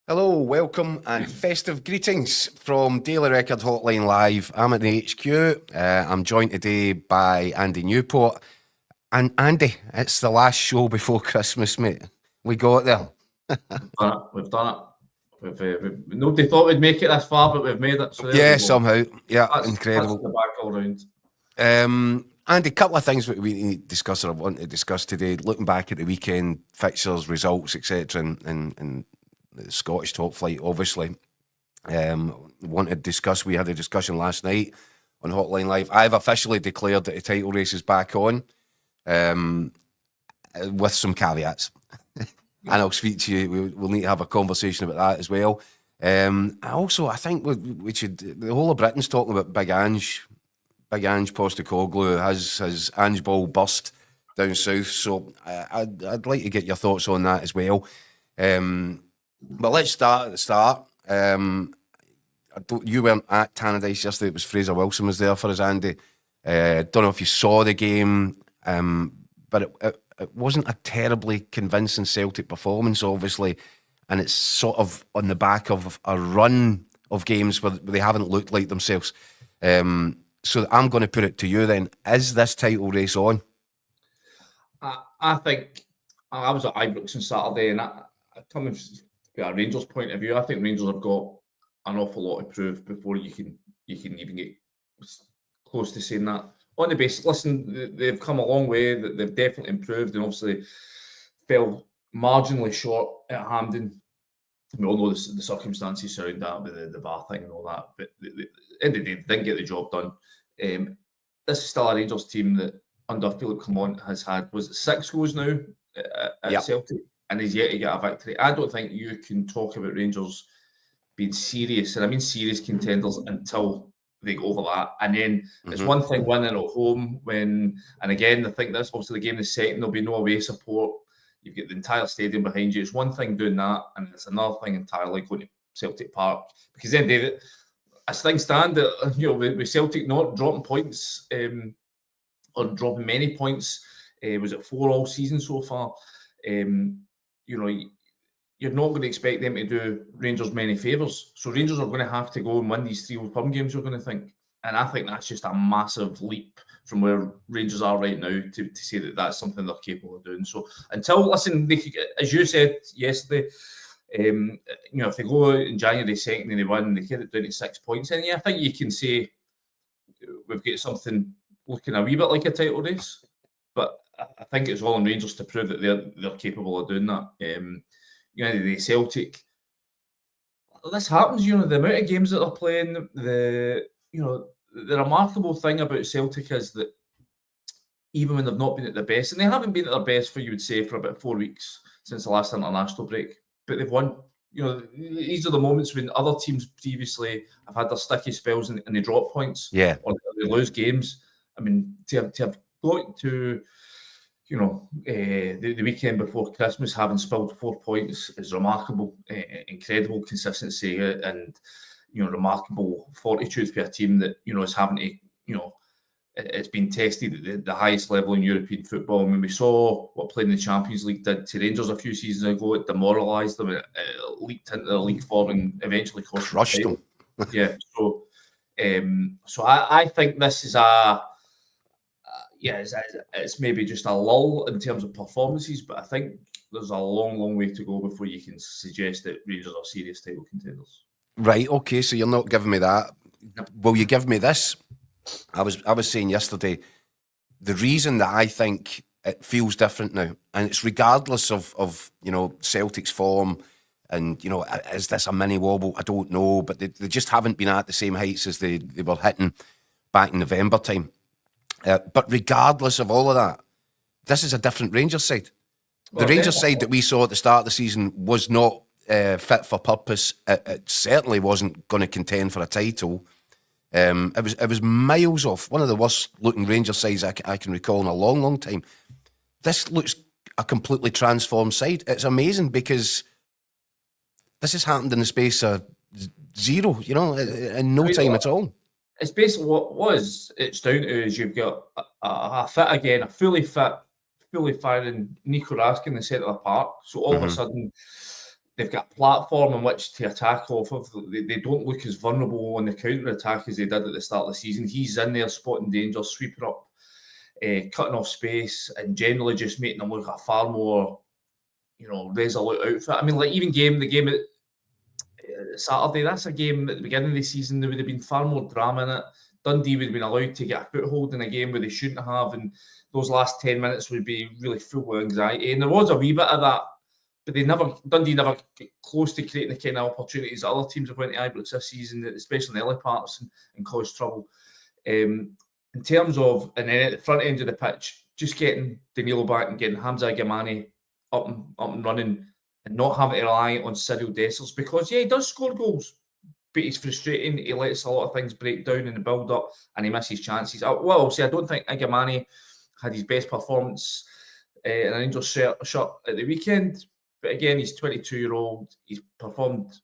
Hello, welcome and festive greetings from Daily Record Hotline Live. I'm at the HQ. I'm joined today by Andy Newport. And Andy, it's the last show before Christmas, mate. We got there. We've done it. Nobody thought we'd make it this far, but we've made it. So yeah, somehow. Yeah, that's incredible. the back all round. Andy, a couple of things that we need to discuss or I want to discuss today. Looking back at the weekend, fixtures, results, etc., and the Scottish top flight, obviously. Want to discuss. We had a discussion last night on Hotline Live. I've officially declared that the title race is back on, with some caveats. And I'll speak to you. We'll need to have a conversation about that as well. I think we should. The whole of Britain's talking about Big Ange Postecoglou has Angeball burst down south. So I'd like to get your thoughts on that as well. But let's start at the start. You weren't at Tannadice yesterday. It was Fraser Wilson was there for us, Andy. Don't know if you saw the game, but it wasn't a terribly convincing Celtic performance, obviously, and it's sort of on the back of a run of games where they haven't looked like themselves. So I'm going to put it to you then. Is this title race on? I think I was at Ibrox on Saturday, and coming from a Rangers point of view, I think Rangers have got an awful lot to prove before you can even get close to saying that. On the basis, listen, they've come a long way. They've definitely improved, and obviously fell marginally short at Hampden. We all know the circumstances surrounding that with the VAR thing and all that, but at the end of the day, they didn't get the job done. This is still a Rangers team that under Philip Clement has had, was it 6 goals now at Celtic, and he's yet to get a victory. I don't think you can talk about Rangers being serious, and I mean serious contenders, until they go over that. And then it's one thing winning at home and again, I think that's obviously the game is second, there'll be no away support. You've got the entire stadium behind you. It's one thing doing that, and it's another thing entirely going to Celtic Park. Because then, David, as things stand, with Celtic not dropping points, or dropping many points, was it 4 all season so far? You're not going to expect them to do Rangers many favours. So Rangers are going to have to go and win these 3 Old Firm games, you're going to think. And I think that's just a massive leap from where Rangers are right now to say that that's something they're capable of doing. So until, listen, as you said yesterday, if they go out in January 2nd and they win, they get it down to 6 points. And I think you can say we've got something looking a wee bit like a title race. But I think it's all on Rangers to prove that they're capable of doing that. The Celtic, this happens, the amount of games that they're playing, the remarkable thing about Celtic is that even when they've not been at their best, and they haven't been at their best for, you would say, for about 4 weeks since the last international break, but they've won. These are the moments when other teams previously have had their sticky spells and they drop points, or they lose games. I mean, to have got to the weekend before Christmas, having spilled 4 points is remarkable, incredible consistency, and remarkable fortitude for a team that is having to it's been tested at the highest level in European football. I mean, we saw what playing in the Champions League did to Rangers a few seasons ago. It demoralised them. It leaked into the league form and eventually crushed them. So I think this is it's maybe just a lull in terms of performances, but I think there's a long, long way to go before you can suggest that Rangers are serious title contenders. Right, okay, so you're not giving me that. Will you give me this? I was saying yesterday, the reason that I think it feels different now, and it's regardless of Celtic's form, and is this a mini wobble? I don't know, but they just haven't been at the same heights as they were hitting back in November time. But regardless of all of that, this is a different Rangers side. The Rangers side that we saw at the start of the season was not fit for purpose. It certainly wasn't going to contend for a title. It was miles off. One of the worst looking Rangers sides I can recall in a long, long time. This looks a completely transformed side. It's amazing because this has happened in the space of zero, in no time at all. It's basically what it's down to is you've got a fit again, a fully fit, fully firing Nico Rask in the centre of the park. So all of a sudden, they've got a platform on which to attack off of. They don't look as vulnerable on the counter attack as they did at the start of the season. He's in there spotting danger, sweeping up, cutting off space, and generally just making them look a far more, resolute outfit. I mean, like even the game at Saturday, that's a game at the beginning of the season, there would have been far more drama in it. Dundee would have been allowed to get a foothold in a game where they shouldn't have, and those last 10 minutes would be really full of anxiety. And there was a wee bit of that, but Dundee never get close to creating the kind of opportunities that other teams have went to Ibrox this season, especially in the early parts, and caused trouble. In terms of, and then at the front end of the pitch, just getting Danilo back and getting Hamza Gamani up and running, and not having to rely on Cyril Dessers, because he does score goals, but he's frustrating. He lets a lot of things break down in the build-up, and he misses chances. I don't think Gamani had his best performance in an Angels shirt at the weekend, but again, he's 22-year-old. He's performed,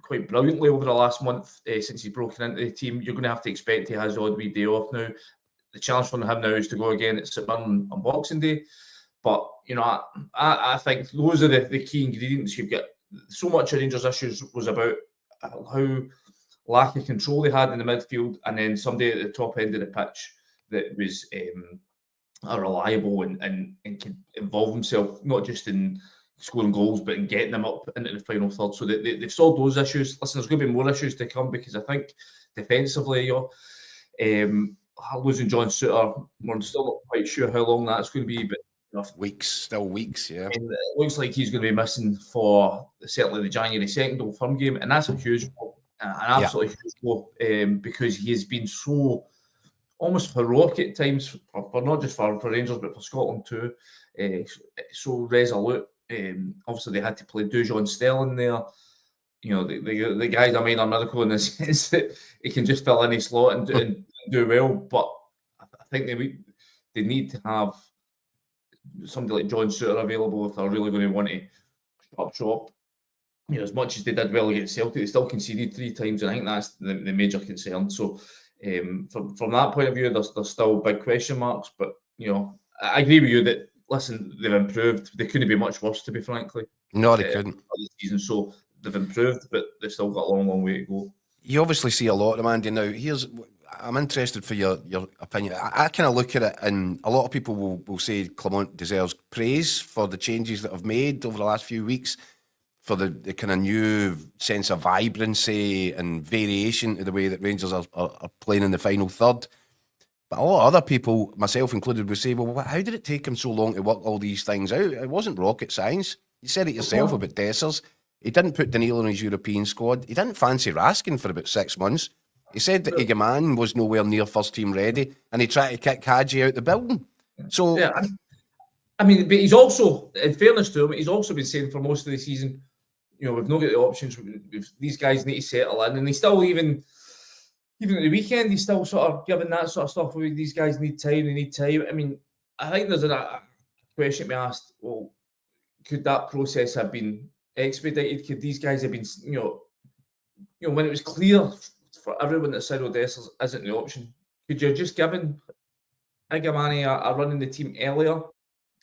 quite brilliantly over the last month since he's broken into the team. You're going to have to expect he has the odd wee day off now. The challenge for him now is to go again at St Mirren on Boxing Day. But, I think those are the key ingredients. You've got so much of Rangers' issues was about how lack of control they had in the midfield, and then somebody at the top end of the pitch that was reliable and could involve himself, not just in scoring goals, but in getting them up into the final third. So they've solved those issues. Listen, there's going to be more issues to come, because I think defensively, losing John Suter, we're still not quite sure how long that's going to be, but weeks, yeah. And it looks like he's going to be missing for certainly the January 2nd Old Firm game, and that's a huge blow, an absolutely huge blow, because he has been so almost heroic at times, for not just for Rangers, but for Scotland too. So resolute. Obviously, they had to play Dujon Sterling there. The guy's a minor miracle in the sense that he can just fill any slot and do well. But I think they need to have somebody like John Suter available if they're really going to want to up shop. As much as they did well against Celtic, they still conceded 3 times, and I think that's the major concern. So from that point of view, there's still big question marks. But I agree with you that, listen, they've improved. They couldn't be much worse, to be frankly. No, they couldn't. The season, so they've improved, but they've still got a long way to go. You obviously see a lot of them, Andy. Now, I'm interested for your opinion. I kind of look at it, and a lot of people will say Clement deserves praise for the changes that have made over the last few weeks, for the kind of new sense of vibrancy and variation to the way that Rangers are playing in the final third. But a lot of other people, myself included, would say, well, how did it take him so long to work all these things out? It wasn't rocket science. You said it yourself about Dessers. He didn't put Danilo in his European squad. He didn't fancy Raskin for about 6 months. He said that Egeman was nowhere near first team ready, and he tried to kick Hadji out the building. So, yeah, I mean, but he's also, in fairness to him, he's also been saying for most of the season, we've not got the options. These guys need to settle in, and he still even at the weekend, he's still sort of giving that sort of stuff. These guys need time. They need time. I mean, I think there's a question to be asked. Well, could that process have been expedited? Could these guys have been, when it was clear for everyone that Cyril Dessers isn't the option, could you have just given Igamani a run in the team earlier?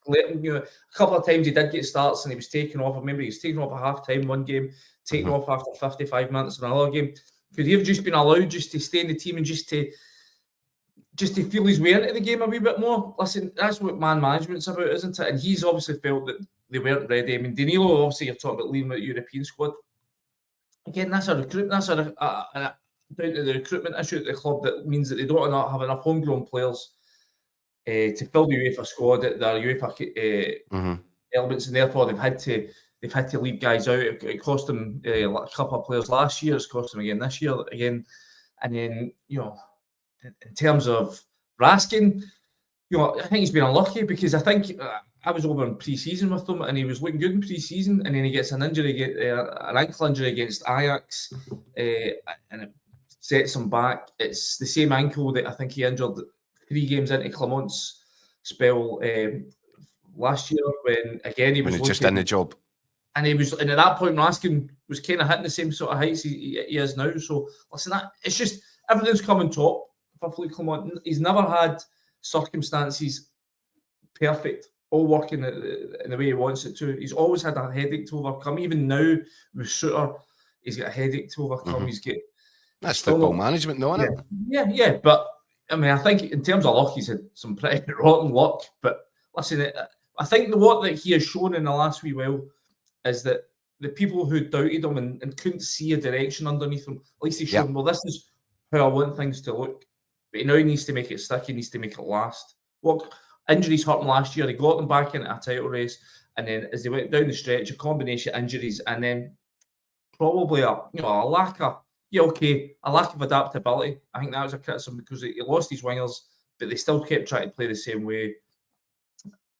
Let him, a couple of times he did get starts and he was taken off. I remember he was taken off at half-time one game, taken off after 55 minutes in another game. Could he have just been allowed just to stay in the team and just to feel his way into the game a wee bit more? Listen, that's what man management's about, isn't it? And he's obviously felt that they weren't ready. I mean, Danilo, obviously, you're talking about leaving the European squad. Again, that's a recruitment. That's down to the recruitment issue at the club that means that they don't have enough homegrown players to fill the UEFA squad at their UEFA elements, and therefore they've had to leave guys out. It cost them a couple of players last year. It's cost them again this year again. And then in terms of Raskin, I think he's been unlucky, because I think I was over in pre-season with him and he was looking good in pre-season, and then he gets an injury, an ankle injury against Ajax, and it sets him back. It's the same ankle that I think he injured 3 games into Clement's spell last year, when again he was just in the job. And at that point, Raskin was kind of hitting the same sort of heights he is now. So listen, it's just everything's coming top for Philippe Clement. He's never had circumstances perfect all working in the way he wants it to. He's always had a headache to overcome. Even now with Suter, he's got a headache to overcome. He's got that's football management, though, isn't it? Yeah. But I mean, I think in terms of luck, he's had some pretty rotten luck. But listen, I think what that he has shown in the last wee while is that the people who doubted him and couldn't see a direction underneath him, at least he's shown, well, this is how I want things to look. But now he needs to make it stick. He needs to make it last. What injuries hurt him last year? They got them back into a title race, and then as they went down the stretch, a combination of injuries, and then probably a lack of adaptability. I think that was a criticism because he lost his wingers, but they still kept trying to play the same way,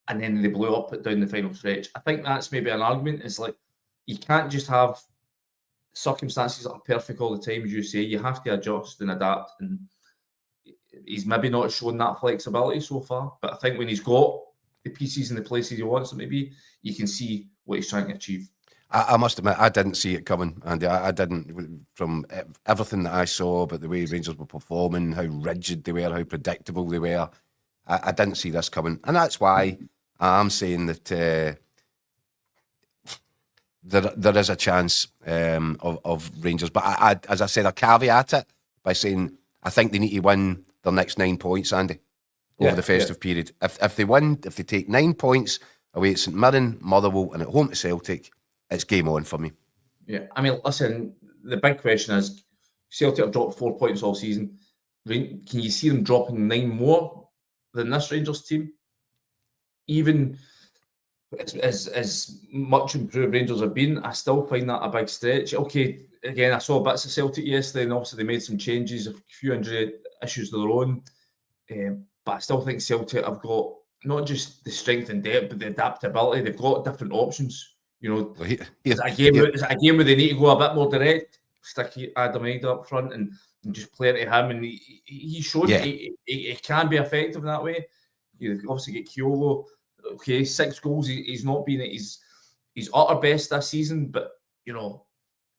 and then they blew up down the final stretch. I think that's maybe an argument. It's like you can't just have circumstances that are perfect all the time, as you say. You have to adjust and adapt, and he's maybe not shown that flexibility so far. But I think when he's got the pieces in the places he wants them to be, you can see what he's trying to achieve. I must admit, I didn't see it coming, and I didn't, from everything that I saw about the way Rangers were performing, how rigid they were, how predictable they were. I didn't see this coming, and that's why I'm saying that there is a chance of Rangers. But I, as I said, I caveat it by saying I think they need to win their next 9 points, Andy, over the festive period. If they win, if they take 9 points away at St Mirren, Motherwell, and at home to Celtic, it's game on for me. Yeah, I mean, listen, the big question is, Celtic have dropped 4 points all season. Can you see them dropping 9 more than this Rangers team? Even as much improved Rangers have been, I still find that a big stretch. Okay, again, I saw bits of Celtic yesterday, and obviously they made some changes, a few injury issues of their own. But I still think Celtic have got not just the strength and depth, but the adaptability. They've got different options. You know, is it a game where they need to go a bit more direct, stick Adam Ida up front and just play it to him? And he showed he can be effective in that way. You obviously get Kyogo. Okay, 6 goals. He's not been at his utter best this season, but you know,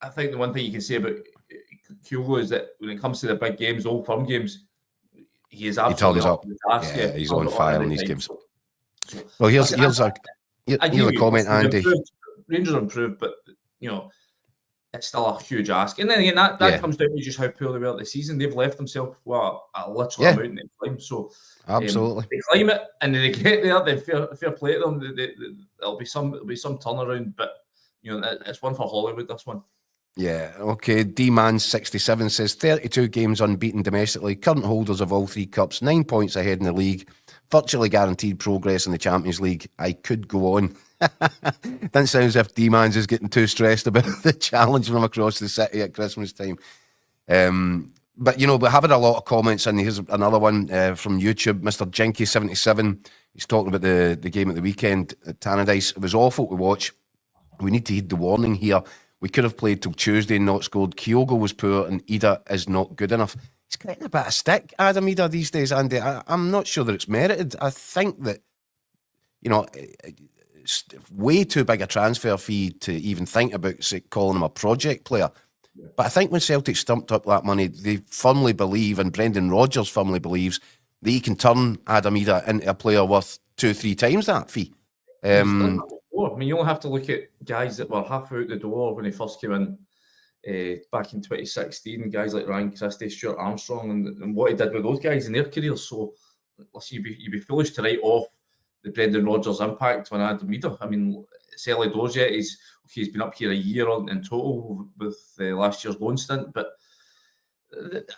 I think the one thing you can say about Kyogo is that when it comes to the big games, Old Firm games, he is absolutely up. He's on fire in these games. Well, here's a comment, Andy. Rangers are improved, but you know, it's still a huge ask. And then again, that comes down to just how poor they were this season. They've left themselves a literal mountain to climb. So absolutely, they climb it and then they get there. Then fair play to them. There'll be some turnaround, but you know, it's one for Hollywood. This one. Yeah, okay. D-Man67 says 32 games unbeaten domestically, current holders of all 3 cups, 9 points ahead in the league, virtually guaranteed progress in the Champions League. I could go on. Doesn't sound as if D-Man's is getting too stressed about the challenge from across the city at Christmas time. But, you know, we're having a lot of comments, and here's another one from YouTube. Mr. Jinky77, he's talking about the game at the weekend at Tannadice. It was awful to watch. We need to heed the warning here. We could have played till Tuesday and not scored. Kyogo was poor and Ida is not good enough. He's getting a bit of stick, Adam Ida, these days, Andy. I'm not sure that it's merited. I think that, you know, it's way too big a transfer fee to even think about, say, calling him a project player. Yeah. But I think when Celtic stumped up that money, they firmly believe, and Brendan Rodgers firmly believes, that he can turn Adam Ida into a player worth 2-3 times that fee. I mean, you only have to look at guys that were half out the door when he first came in back in 2016, guys like Ryan Christie, Stuart Armstrong, and what he did with those guys in their careers. So, listen, you'd be foolish to write off the Brendan Rodgers impact on Adam Ida. I mean, it's early doors yet. He's been up here a year in total with last year's loan stint, but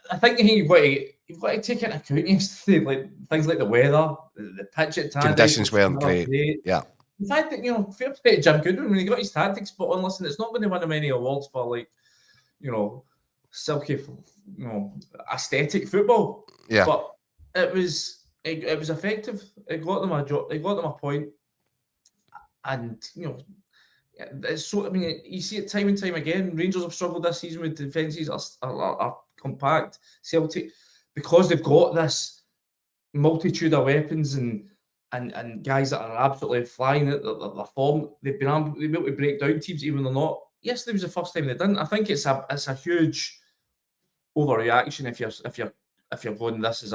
I think you've got to take into account yesterday, like things like the weather, the pitch at times. Conditions weren't great. Yeah. The fact that, you know, fair play to Jim Goodwin when he got his tactics spot on. Listen, it's not going to win him any awards for, like, you know, silky, you know, aesthetic football. Yeah. But it was effective. It got them a job. It got them a point. And, you know, it's so. I mean, you see it time and time again. Rangers have struggled this season with defences are compact. Celtic, because they've got this multitude of weapons and guys that are absolutely flying at their form, they've been able to break down teams even though they're not. Yesterday was the first time they didn't. I think it's a huge overreaction if you're going, this is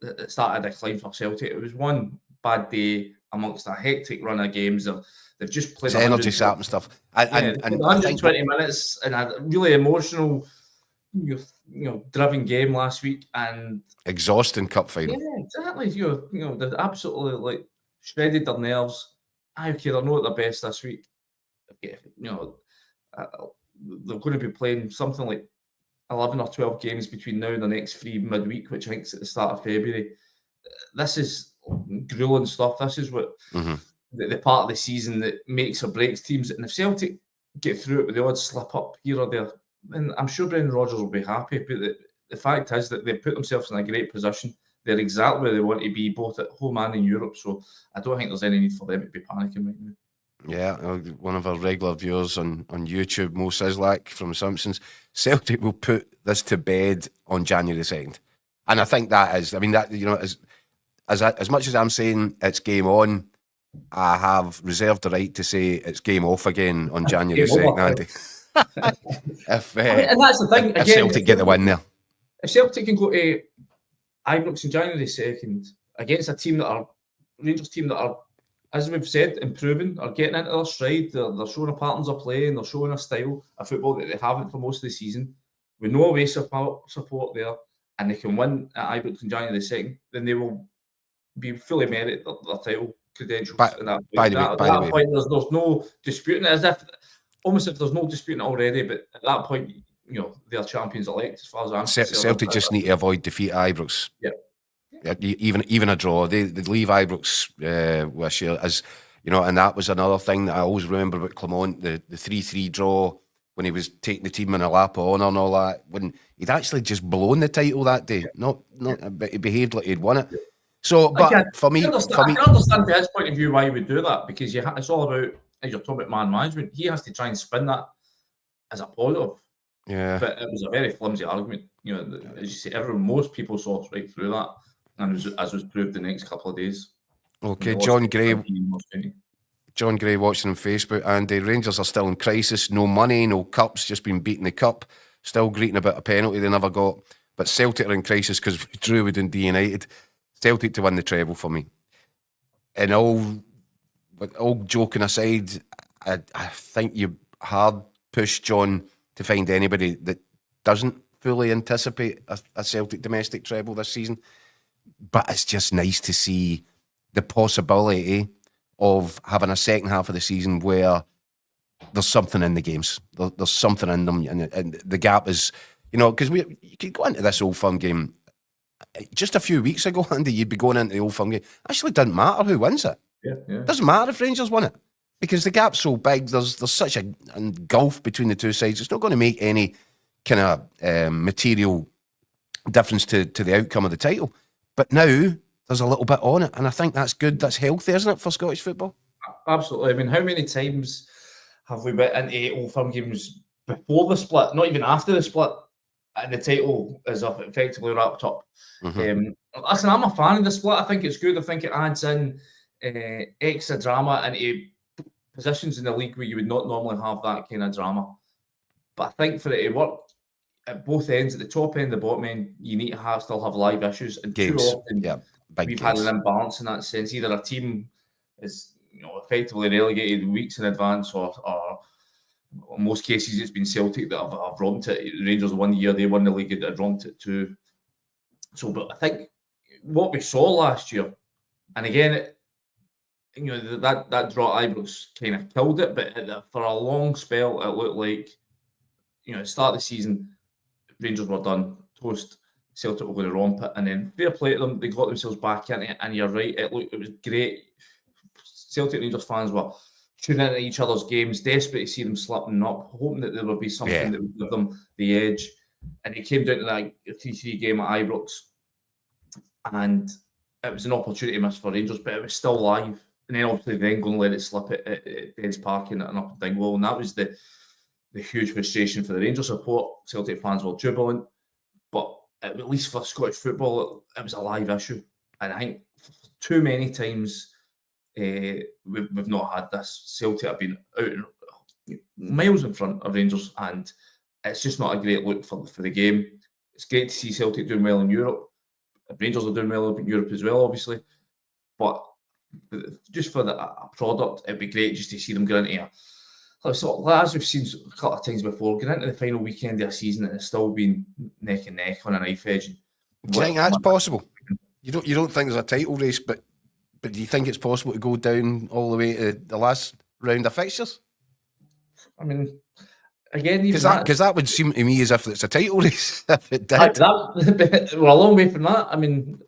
it started a decline for Celtic. It was one bad day amongst a hectic run of games. They've just played It's energy sap and stuff. And I think 120 minutes in a really emotional, driven game last week, and exhausting cup final. Yeah, exactly. They're absolutely like shredded their nerves. Okay, they're not at their best this week. They're going to be playing something like 11 or 12 games between now and the next 3 midweek, which I think is at the start of February. This is grueling stuff. This is what the part of the season that makes or breaks teams. And if Celtic get through it with the odd slip up here or there, then I'm sure Brendan Rodgers will be happy. But the fact is that they've put themselves in a great position. They're exactly where they want to be, both at home and in Europe. So I don't think there's any need for them to be panicking right now. Yeah, one of our regular viewers on YouTube, Mo Sislak from Simpsons, Celtic will put this to bed on January 2nd. And I think that is, I mean, that, as much as I'm saying it's game on, I have reserved the right to say it's game off again on January 2nd, Andy. And that's the thing. If Celtic get the win there. If Celtic can go to Ibrox on January 2nd against a team Rangers team that are, as we've said, improving, are getting into their stride, they're showing a patterns of play and they're showing a style of football that they haven't for most of the season, with no away support there, and they can win at Ibrox on January 2nd, then they will be fully merit their title credentials. By the way, there's no disputing it, almost if there's no disputing it already, but at that point, they're champions elect as far as I'm concerned. Celtic just need to avoid defeat at Ibrox. Yeah. Even a draw, they'd leave Ibrox with a share, as and that was another thing that I always remember about Clement, the 3-3 draw when he was taking the team in a lap of honour and all that, when he'd actually just blown the title that day, but he behaved like he'd won it. So, but for me, I can understand from his point of view why he would do that, because it's all about, as you're talking about man management, he has to try and spin that as a positive. Yeah, but it was a very flimsy argument. As you say, most people saw right through that. And as was proved the next couple of days. Okay, John Gray watching on Facebook. Andy, Rangers are still in crisis. No money, no cups, just been beating the cup. Still greeting about a penalty they never got. But Celtic are in crisis because we drew with Dundee United. Celtic to win the treble for me. And all joking aside, I think you hard push, John, to find anybody that doesn't fully anticipate a Celtic domestic treble this season. But it's just nice to see the possibility of having a second half of the season where there's something in the games. There's something in them, and the gap is, because you could go into this Old Firm game just a few weeks ago, Andy. You'd be going into the Old Firm game. Actually, it doesn't matter who wins it. Yeah. It doesn't matter if Rangers win it, because the gap's so big. There's such a gulf between the two sides. It's not going to make any kind of material difference to the outcome of the title. But now there's a little bit on it, and I think that's good. That's healthy, isn't it, for Scottish football? Absolutely. I mean, how many times have we been into Old Firm games before the split, not even after the split, and the title is effectively wrapped up? Listen, I'm a fan of the split. I think it's good. I think it adds in extra drama into positions in the league where you would not normally have that kind of drama. But I think for it to work at both ends, at the top end, the bottom end, you need to still have live issues. And games. Too often, we've had an imbalance in that sense. Either a team is effectively relegated weeks in advance, or in most cases it's been Celtic that have romped it. Rangers 1 year, they won the league, and romped it too. So, but I think what we saw last year, and again, that draw at Ibrox kind of killed it, but for a long spell, it looked like, at the start of the season, Rangers were done, toast. Celtic were going to romp it, and then fair play to them, they got themselves back in it, and you're right, it was great. Celtic Rangers fans were tuning into each other's games, desperate to see them slipping up, hoping that there would be something that would give them the edge. And it came down to that 3-3 game at Ibrox, and it was an opportunity miss for Rangers, but it was still live. And then obviously then going to let it slip at Dens Park and up in Dingwall, and that was the huge frustration for the Rangers support. Celtic fans were jubilant, but at least for Scottish football, it was a live issue. And I think too many times we've not had this. Celtic have been out miles in front of Rangers, and it's just not a great look for the game. It's great to see Celtic doing well in Europe. Rangers are doing well in Europe as well, obviously. But just for a product, it'd be great just to see them go into here. So, as we've seen a couple of times before, going into the final weekend of a season and it's still been neck and neck on a knife edge. Do you think that's possible? You don't think there's a title race, but do you think it's possible to go down all the way to the last round of fixtures? I mean, again, because that would seem to me as if it's a title race. If it did, we're a long way from that. I mean,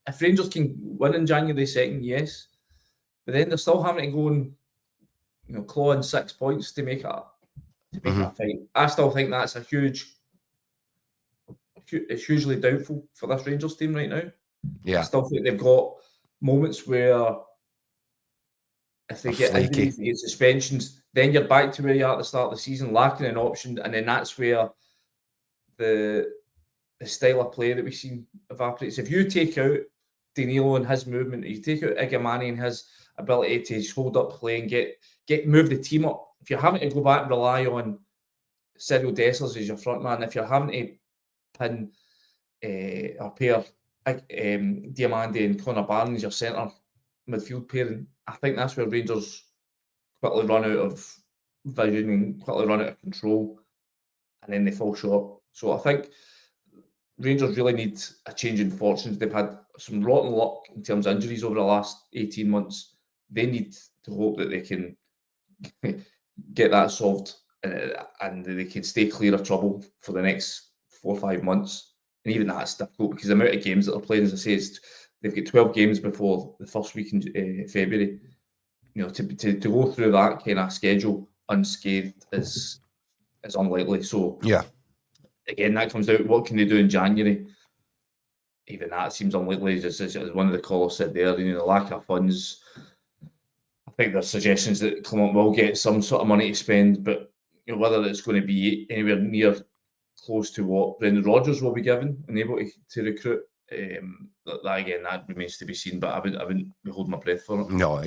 if Rangers can win in January 2nd, yes, but then they're still having to go and claw in 6 points to make a fight. I still think that's it's hugely doubtful for this Rangers team right now. Yeah, I still think they've got moments where if they get injuries, they get suspensions, then you're back to where you are at the start of the season, lacking an option, and then that's where the style of play that we've seen evaporates. If you take out Danilo and his movement, you take out Igamani and his ability to hold up play and move the team up. If you're having to go back and rely on Cyril Dessers as your front man, if you're having to pin or pair Diamandi and Connor Barnes as your centre midfield pairing, I think that's where Rangers quickly run out of vision and quickly run out of control, and then they fall short. So I think Rangers really need a change in fortunes. They've had some rotten luck in terms of injuries over the last 18 months. They need to hope that they can get that solved and they can stay clear of trouble for the next 4 or 5 months. And even that's difficult because the amount of games that they're playing, as I say, they've got 12 games before the first week in February. To go through that kind of schedule unscathed is unlikely. So yeah, again, that comes out. What can they do in January? Even that seems unlikely. As one of the callers said there, the lack of funds. I think there's suggestions that Clement will get some sort of money to spend, but whether it's going to be anywhere near close to what Brendan Rodgers will be given and able to recruit, that remains to be seen. But I wouldn't be holding my breath for it. No,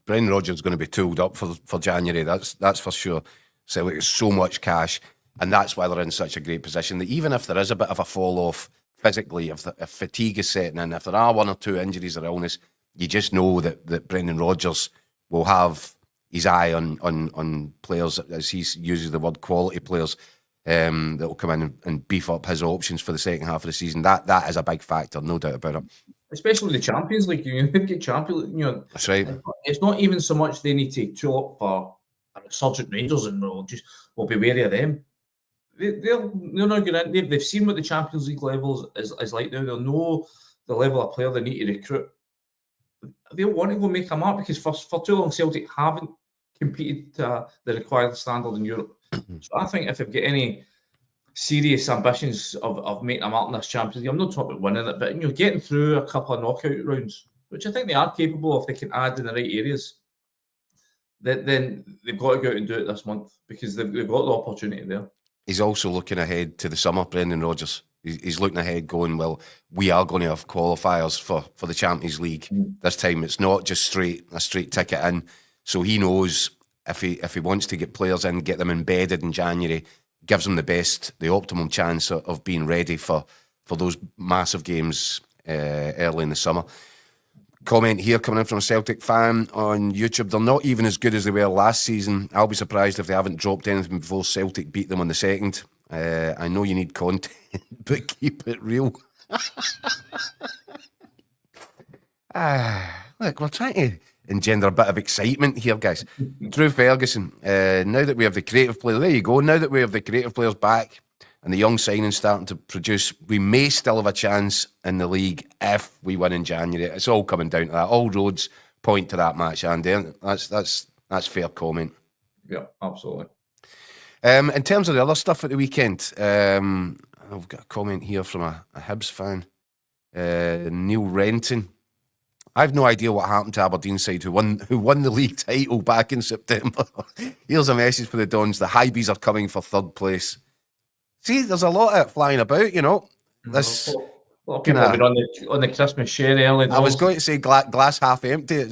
Brendan Rodgers is going to be tooled up for January. That's for sure. So it's so much cash, and that's why they're in such a great position. That even if there is a bit of a fall off physically, if fatigue is setting in, if there are 1 or 2 injuries or illness, you just know that Brendan Rodgers will have his eye on players, as he uses the word, quality players that will come in and beef up his options for the second half of the season. That is a big factor, no doubt about it. Especially the Champions League. You get Champions League. That's right. It's not even so much they need to tool up for a resurgent Rangers, and we'll be wary of them. They're not going in. They've seen what the Champions League levels is like now. They'll know the level of player they need to recruit. They'll want to go make a mark because for too long Celtic haven't competed to the required standard in Europe. So I think if they've got any serious ambitions of making a mark in this Champions League, I'm not talking about winning it, but getting through a couple of knockout rounds, which I think they are capable if they can add in the right areas, then they've got to go out and do it this month because they've got the opportunity there. He's also looking ahead to the summer, Brendan Rodgers. He's looking ahead going, well, we are going to have qualifiers for the Champions League this time. It's not just a straight ticket in. So he knows if he wants to get players in, get them embedded in January, gives them the optimum chance of being ready for those massive games early in the summer. Comment here coming in from a Celtic fan on YouTube. They're not even as good as they were last season. I'll be surprised if they haven't dropped anything before Celtic beat them on the 2nd. I know you need content, but keep it real. Look, we're trying to engender a bit of excitement here, guys. Drew Ferguson, now that we have the creative players, there you go, now that we have the creative players back and the young signings starting to produce, we may still have a chance in the league if we win in January. It's all coming down to that. All roads point to that match, Andy. That's fair comment. Yeah, absolutely. In terms of the other stuff at the weekend, I've got a comment here from a Hibs fan, Neil Renton. I have no idea what happened to Aberdeen side who won the league title back in September. Here's a message for the Dons. The Highbees are coming for 3rd place. See, there's a lot of it flying about, This a lot of people have been on the Christmas share early. I was going to say glass half empty.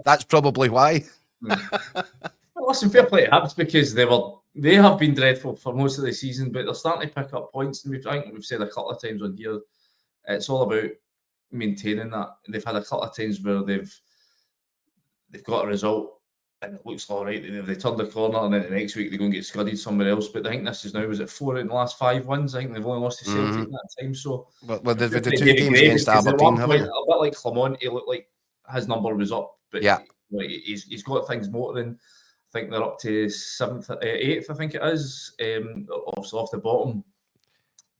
That's probably why. Well, listen, fair play to Hibs because they have been dreadful for most of the season, but they're starting to pick up points. And I think we've said a couple of times on here, it's all about maintaining that. They've had a couple of times where they've they've got a result and it looks all right. They turned the corner and then the next week they go and get scudded somewhere else. But I think this is now, was it 4 in the last 5 wins? I think they've only lost to Celtic in that time. So well, the 2 games against Aberdeen, haven't they? A bit like Clement, he looked like his number was up, but he's got things motoring. I think they're up to 7th, 8th, I think it is. Obviously off the bottom.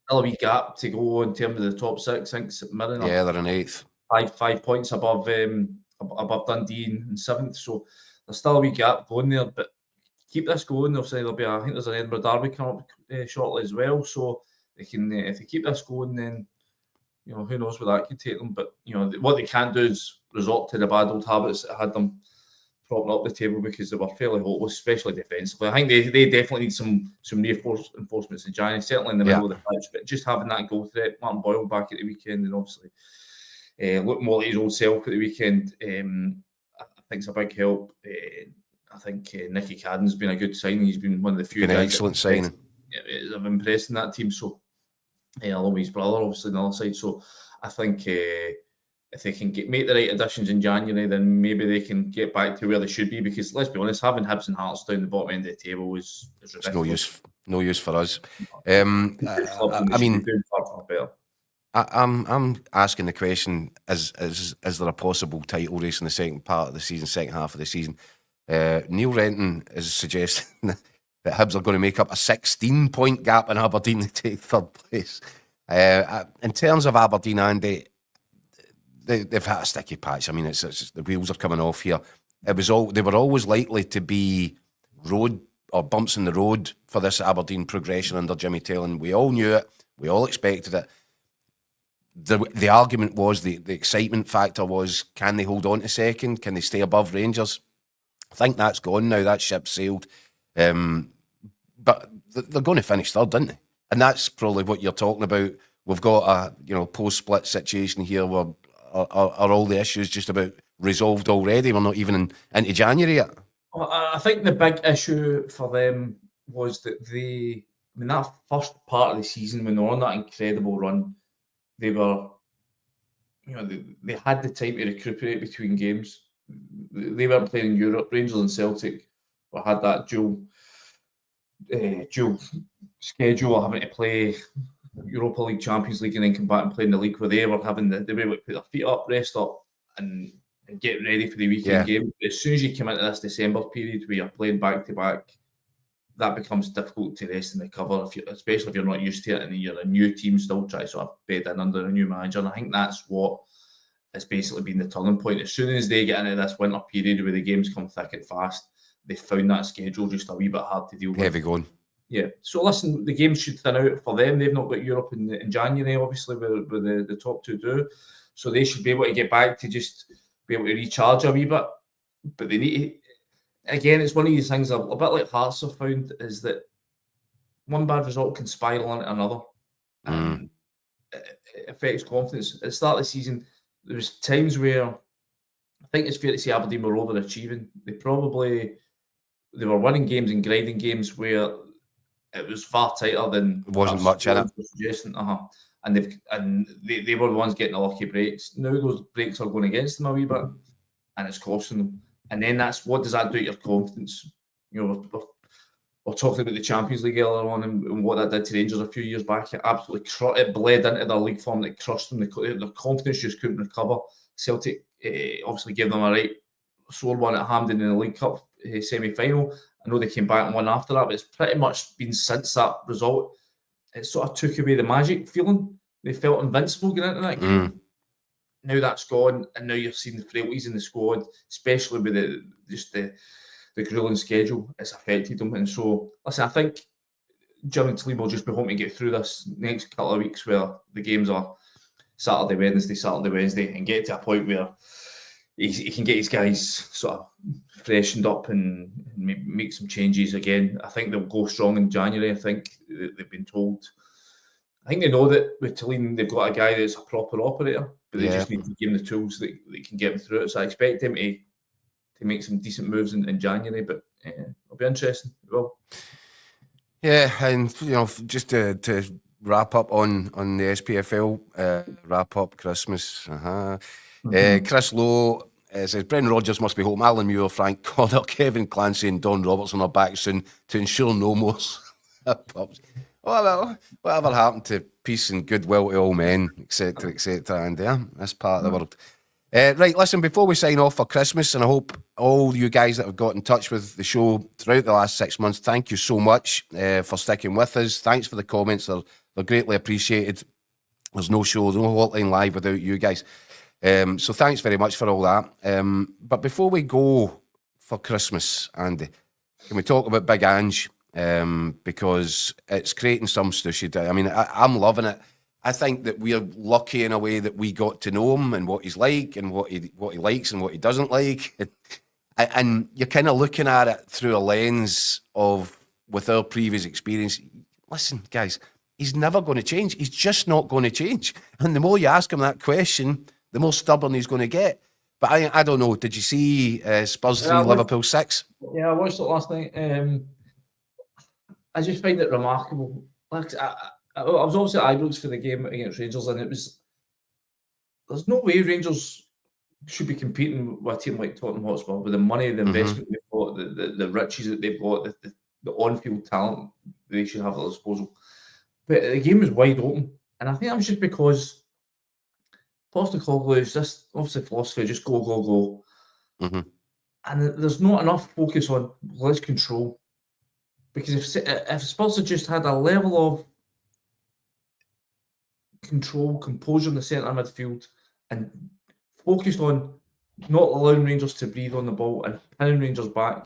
Still a wee gap to go in terms of the top 6. I think St Mirren they're in 8th. 5 points above Dundee in 7th. So there's still a wee gap going there, but keep this going. Obviously, I think there's an Edinburgh derby coming up shortly as well. So they can, if they keep this going, then who knows where that could take them. But what they can't do is resort to the bad old habits that had them propping up the table, because they were fairly hopeless, especially defensively. I think they definitely need some reinforcements in January, certainly in the middle of the pitch. But just having that goal threat, Martin Boyle back at the weekend, and obviously look more like his old self at the weekend, I think it's a big help. I think Nicky Cadden's been a good signing. He's been one of the few guys. An excellent signing. I've impressed in that team. So along with his brother, obviously, on the other side. So I think if they can make the right additions in January, then maybe they can get back to where they should be. Because let's be honest, having Hibs and Hearts down the bottom end of the table is ridiculous. No use for us. I mean, I'm asking the question: is there a possible title race in the second half of the season? Neil Renton is suggesting that Hibs are going to make up a 16-point gap in Aberdeen to take 3rd place. In terms of Aberdeen, Andy, they've had a sticky patch. I mean, it's the wheels are coming off here. They were always likely to be road or bumps in the road for this Aberdeen progression under Jimmy Taylor. We all knew it. We all expected it. The argument was, the excitement factor was, can they hold on to second? Can they stay above Rangers? I think that's gone now. That ship sailed. But they're going to finish 3rd, aren't they? And that's probably what you're talking about. We've got a post-split situation here where are all the issues just about resolved already? We're not even into January yet. Well, I think the big issue for them was that that first part of the season, when they were on that incredible run, they were, they had the time to recuperate between games. They weren't playing in Europe. Rangers and Celtic had that dual schedule, having to play Europa League, Champions League, and then come back and play in the league, where they were having they were able to put their feet up, rest up, and get ready for the weekend game. But as soon as you come into this December period where you're playing back to back, that becomes difficult to rest and recover, especially if you're not used to it and you're a new team still trying to sort of bed in under a new manager. And I think that's what has basically been the turning point. As soon as they get into this winter period where the games come thick and fast, they found that schedule just a wee bit hard to deal with. Heavy going. Yeah. So listen, the games should thin out for them. They've not got Europe in January, obviously, where the top two do. So they should be able to get back to just be able to recharge a wee bit. But they need to, again, it's one of these things, a bit like Hearts have found, is that one bad result can spiral into another. And it affects confidence. At the start of the season, there was times where I think it's fair to say Aberdeen were overachieving. They were winning games and grinding games where it was far tighter than it wasn't much in it. And they were the ones getting the lucky breaks. Now those breaks are going against them a wee bit, and it's costing them. And then what does that do to your confidence? We're talking about the Champions League earlier on and what that did to Rangers a few years back. It bled into their league form that crushed them. Their confidence just couldn't recover. Celtic obviously gave them a right sore one at Hampden in the League Cup semi-final. I know they came back and won after that, but it's pretty much been since that result. It sort of took away the magic feeling. They felt invincible going into that game. Now that's gone, and now you're seeing the frailties in the squad, especially with the grueling schedule. It's affected them. And so, listen, I think Jim Tilly will just be hoping to get through this next couple of weeks where the games are Saturday, Wednesday, and get to a point where he can get his guys sort of freshened up and make some changes again. I think they'll go strong in January. I think they've been told. I think they know that with Tilleen, they've got a guy that's a proper operator, but they just need to give him the tools that can get him through it. So I expect him to make some decent moves in January, but it'll be interesting. It will. Yeah, and just to wrap up on the SPFL, wrap up Christmas. Chris Lowe It says Brendan Rodgers must be home. Alan Muir, Frank Connor, Kevin Clancy, and Don Robertson are back soon to ensure no more pups. Well, whatever happened to peace and goodwill to all men, etc., etc. And that's part of the world. Right, listen, before we sign off for Christmas, and I hope all you guys that have got in touch with the show throughout the last 6 months, thank you so much for sticking with us. Thanks for the comments. They're greatly appreciated. There's no show, no Hotline Live without you guys. So thanks very much for all that. But before we go for Christmas, Andy, can we talk about Big Ange? Because it's creating some stushy. I mean, I'm loving it. I think that we're lucky in a way that we got to know him and what he's like and what he likes and what he doesn't like. And you're kind of looking at it through a lens of, with our previous experience, listen, guys, he's never going to change. He's just not going to change. And the more you ask him that question, the more stubborn he's going to get. But I don't know. Did you see Spurs 3, Liverpool 6? Yeah, I watched it last night. I just find it remarkable. Like, I was obviously at Ibrox for the game against Rangers, and there's no way Rangers should be competing with a team like Tottenham Hotspur with the money, the investment they've got, the riches that they've got, the on-field talent they should have at their disposal. But the game was wide open, and I think that was just because Postecoglou is this obviously philosophy, just go, go, go. And there's not enough focus on let's control. Because if Spurs had just had a level of control, composure in the centre midfield, and focused on not allowing Rangers to breathe on the ball and pinning Rangers back,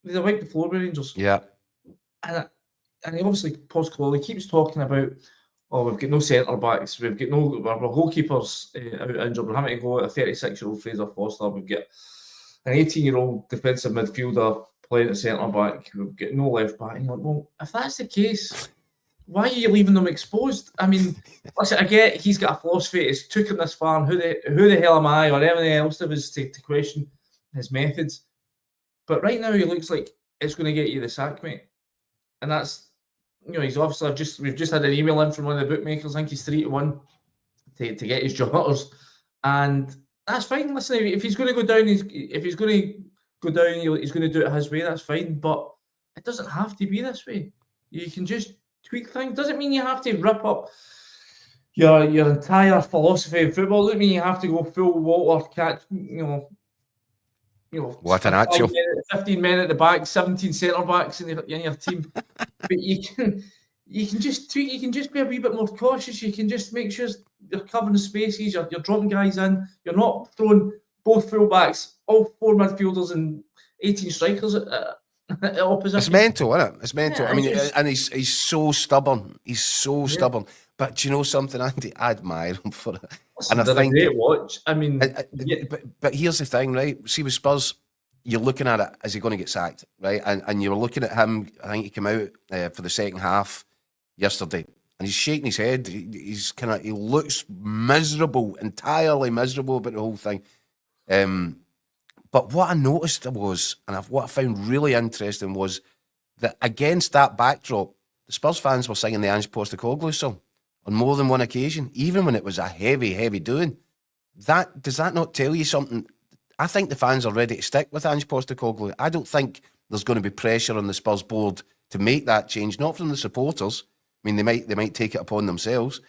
they'd have wiped the floor with Rangers. Yeah. And obviously, Postecoglou keeps talking about, we've got no centre backs, we've got no our goalkeepers out injured, we're having to go at a 36-year-old Fraser Foster, we've got an 18-year-old defensive midfielder playing at centre back, we've got no left back. And you're like, well, if that's the case, why are you leaving them exposed? I mean, listen, I get he's got a philosophy, it's took him this far, and who the hell am I, or anything else there is to question his methods. But right now, he looks like it's going to get you the sack, mate. And that's, he's obviously we've just had an email in from one of the bookmakers. I think he's 3-1 to get his jotters, and that's fine. Listen, if he's going to go down, he's going to do it his way. That's fine, but it doesn't have to be this way. You can just tweak things. Doesn't mean you have to rip up your entire philosophy of football. Doesn't mean you have to go full Walter catch. What an actual 15 men at the back, 17 centre backs in your team. But you can just tweak. You can just be a wee bit more cautious. You can just make sure you're covering spaces. You're dropping guys in. You're not throwing both full backs, all 4 midfielders and 18 strikers at opposition. It's mental, isn't it? It's mental. Yeah, I mean, and he's so stubborn. He's so stubborn. But do you know something, Andy? I admire him for it. And I think a great watch. I mean, but here's the thing, right? See, with Spurs, you're looking at it, is he going to get sacked, right? And you were looking at him. I think he came out for the second half yesterday, and he's shaking his head. He looks miserable, entirely miserable about the whole thing. But what I noticed was, and what I found really interesting was that against that backdrop, the Spurs fans were singing the Ange Postecoglou song on more than one occasion, even when it was a heavy, heavy doing. Does that not tell you something? I think the fans are ready to stick with Ange Postecoglou. I don't think there's going to be pressure on the Spurs board to make that change, not from the supporters. I mean, they might take it upon themselves,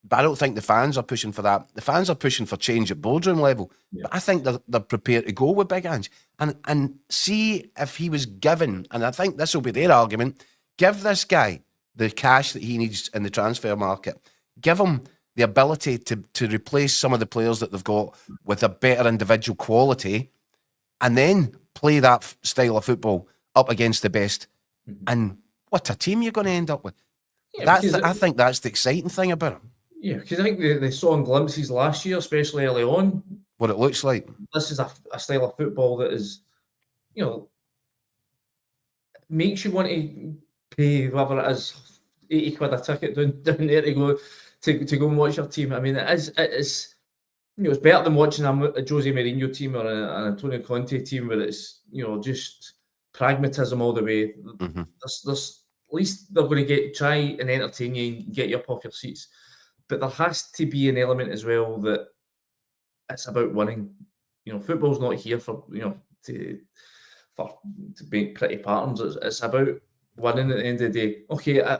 but I don't think the fans are pushing for that. The fans are pushing for change at boardroom level. Yeah. But I think they're prepared to go with Big Ange and see if he was given, and I think this will be their argument, give this guy the cash that he needs in the transfer market. Give him the ability to replace some of the players that they've got with a better individual quality, and then play that style of football up against the best. Mm-hmm. And what a team you're going to end up with. Yeah, I think that's the exciting thing about it. Yeah, because I think they saw in glimpses last year, especially early on, what it looks like. This is a style of football that is, makes you want to pay whatever it is, 80 quid a ticket down there to go and watch your team. I mean, it is it's better than watching a Jose Mourinho team or an Antonio Conte team where it's just pragmatism all the way. Mm-hmm. There's at least they're going to try and entertain you and get you up off your seats. But there has to be an element as well that it's about winning. football's not here for to make pretty patterns. It's about winning at the end of the day. Okay, I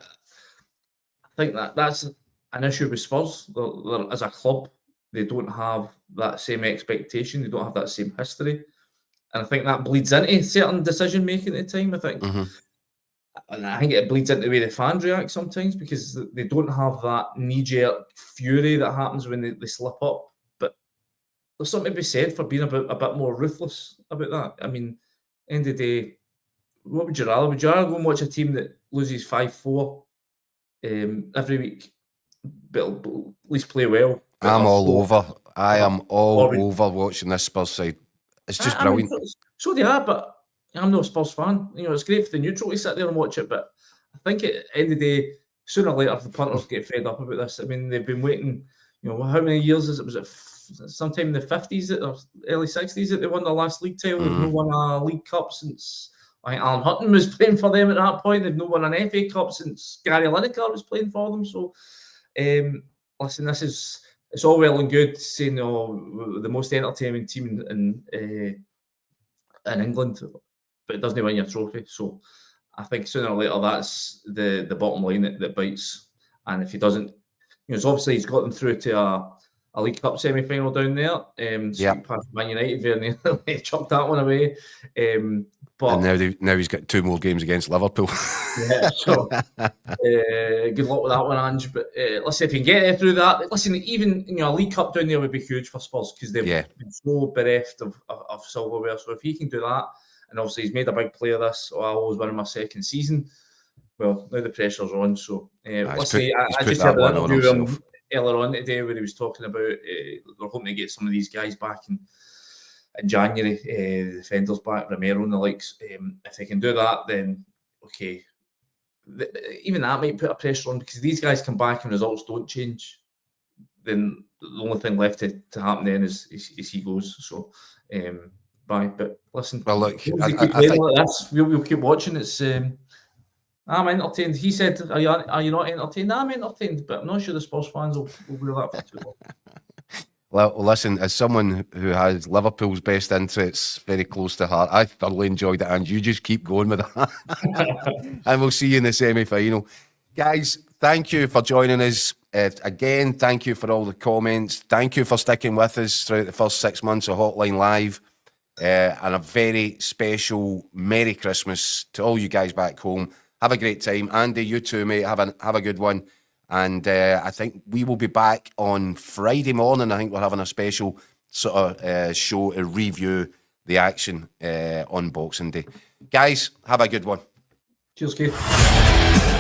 think that's an issue with Spurs. They're, as a club, they don't have that same expectation. They don't have that same history, and I think that bleeds into certain decision making at the time. I think. And I think it bleeds into the way the fans react sometimes because they don't have that knee-jerk fury that happens when they slip up. But there's something to be said for being a bit more ruthless about that. I mean, end of the day, what would you rather? Would you rather go and watch a team that loses 5-4 every week, but at least play well? I'm all over. I am all over watching this Spurs side. It's just brilliant. So they are, but I'm not a Spurs fan. It's great for the neutral to sit there and watch it, but I think at the end of the day, sooner or later, the punters get fed up about this. I mean, they've been waiting, how many years is it? Was it sometime in the 50s or early 60s that they won their last league title? They've not won a League Cup since, I think Alan Hutton was playing for them at that point. They've not won an FA Cup since Gary Lineker was playing for them. So, listen, it's all well and good saying, the most entertaining team in England, but it doesn't win your trophy. So I think sooner or later that's the bottom line that bites. And if he doesn't, it's obviously he's got them through to a League Cup semi-final down there. Past Man United, very nearly chucked that one away. But and now he's got 2 more games against Liverpool. Yeah, so good luck with that one, Ange. But listen, if you can get through that, listen, even a League Cup down there would be huge for Spurs because they've been so bereft of silverware. So if he can do that, and obviously he's made a big play of this, I always win in my second season. Well, now the pressure's on. So I just had an interview with him earlier on today where he was talking about they're hoping to get some of these guys back in January, the defenders back, Romero and the likes. If they can do that, then okay. Even that might put a pressure on because these guys come back and results don't change. Then the only thing left to happen then is he goes. So, but listen. Well, look, I think we'll keep watching. It's I'm entertained. He said, "Are you not entertained?" I'm entertained, but I'm not sure the Spurs fans will do that for too long. Well, listen, as someone who has Liverpool's best interests very close to heart, I thoroughly enjoyed it, and you just keep going with that. And we'll see you in the semi-final. Guys, thank you for joining us. Again, thank you for all the comments. Thank you for sticking with us throughout the first 6 months of Hotline Live. And a very special Merry Christmas to all you guys back home. Have a great time. Andy, you too, mate. Have a good one. And I think we will be back on Friday morning. I think we're having a special sort of show to review the action on Boxing Day. Guys, have a good one. Cheers, Keith.